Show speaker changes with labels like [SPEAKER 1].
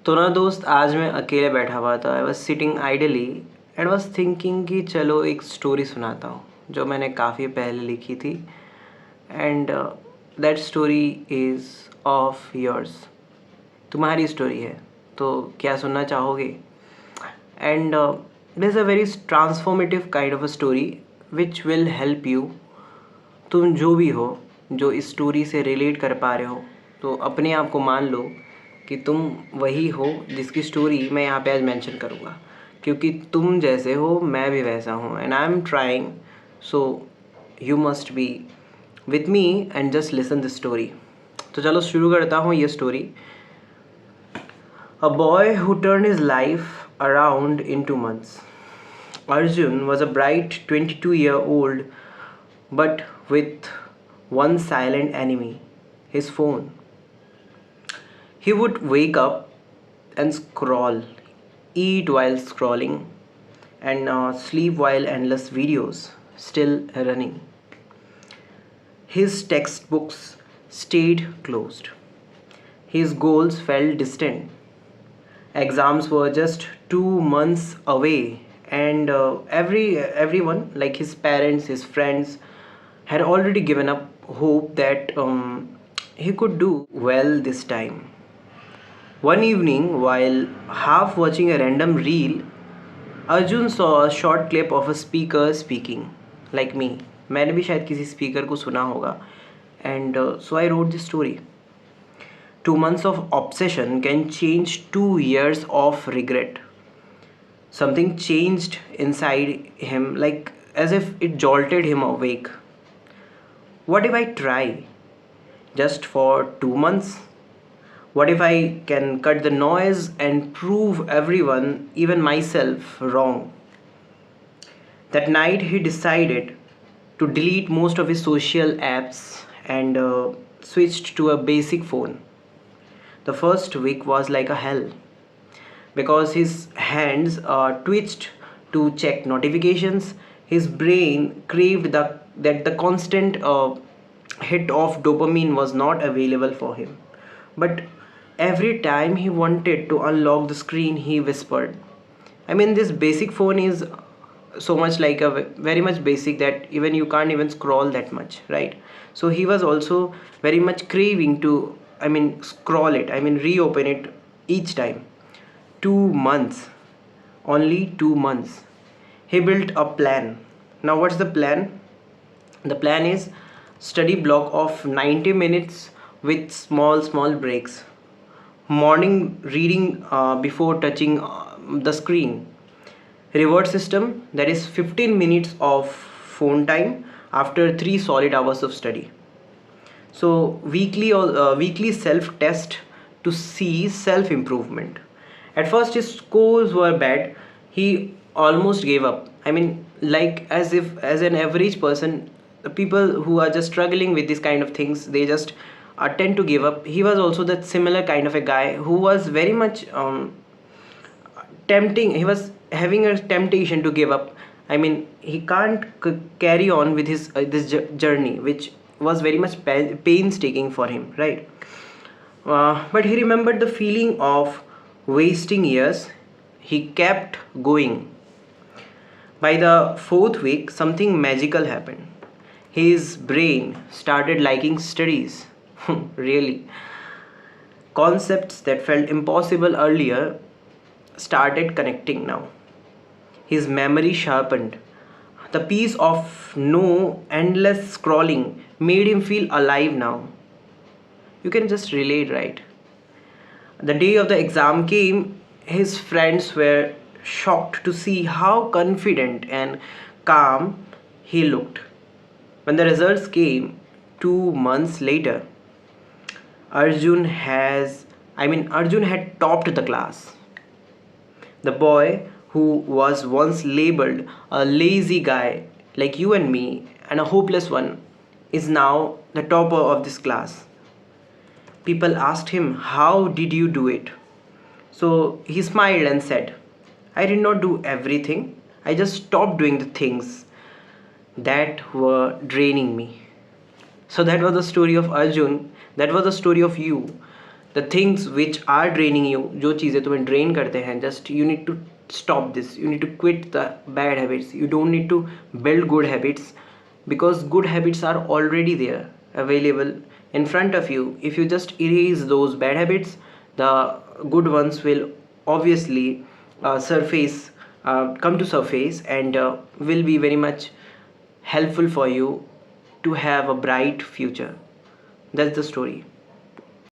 [SPEAKER 1] तो ना दोस्त, आज मैं अकेले बैठा हुआ था। I was sitting ideally and was thinking कि चलो एक स्टोरी सुनाता हूँ जो मैंने काफ़ी पहले लिखी थी। And that story is of yours. तुम्हारी स्टोरी है, तो क्या सुनना चाहोगे? And it is a very transformative kind of a story which will help you. तुम जो भी हो, जो इस स्टोरी से रिलेट कर पा रहे हो, तो अपने आप को मान लो कि तुम वही हो जिसकी स्टोरी मैं यहाँ पे आज मेंशन करूँगा। क्योंकि तुम जैसे हो मैं भी वैसा हूँ and I am trying, so you must be with me and just listen this story. तो चलो शुरू करता हूँ ये story. A boy who turned his life around in 2 months. Arjun was a bright 22-year-old, but with one silent enemy, his phone. He would wake up and scroll, eat while scrolling, and sleep while endless videos still running. His textbooks stayed closed. His goals felt distant. Exams were just 2 months away, and everyone, like his parents, his friends, had already given up hope that he could do well this time. One evening, while half watching a random reel, Arjun saw a short clip of a speaker speaking, like me. मैंने भी शायद किसी speaker को सुना होगा. And so I wrote this story. 2 months of obsession can change 2 years of regret. Something changed inside him, like as if it jolted him awake. What if I try just for 2 months? What if I can cut the noise and prove everyone, even myself, wrong? That night, he decided to delete most of his social apps and switched to a basic phone. The first week was like a hell because his hands twitched to check notifications. His brain craved that the constant hit of dopamine was not available for him. But every time he wanted to unlock the screen, he whispered. I mean, this basic phone is so much like a very much basic that even you can't even scroll that much, right? So he was also very much craving to, I mean, scroll it, I mean, reopen it each time. 2 months, only 2 months. He built a plan. Now, what's the plan? The plan is study block of 90 minutes with small breaks. Morning reading before touching the screen. Reward system, that is 15 minutes of phone time after 3 solid hours of study. So weekly self test to see self improvement. At first his scores were bad. He almost gave up. I mean, like as if as an average person, the people who are just struggling with these kind of things, they just tend to give up. He was also that similar kind of a guy who was very much tempting. He was having a temptation to give up. I mean, he can't carry on with his this journey, which was very much painstaking for him, right? But he remembered the feeling of wasting years. He kept going. By the fourth week, something magical happened. His brain started liking studies. Really, concepts that felt impossible earlier started connecting now. His memory sharpened. The peace of no endless scrolling made him feel alive now. You can just relate, right? The day of the exam came, his friends were shocked to see how confident and calm he looked. When the results came 2 months later, Arjun had topped the class. The boy who was once labeled a lazy guy like you and me and a hopeless one is now the topper of this class. People asked him, "How did you do it?" So he smiled and said, "I did not do everything. I just stopped doing the things that were draining me." So that was the story of Arjun. That was the story of you. the things which are draining you, जो चीज़ें तुम्हें drain करते हैं, just you need to stop this. You need to quit the bad habits. You don't need to build good habits, because good habits are already there, available in front of you. If you just erase those bad habits, the good ones will obviously come to surface, and will be very much helpful for you to have a bright future. That's the story.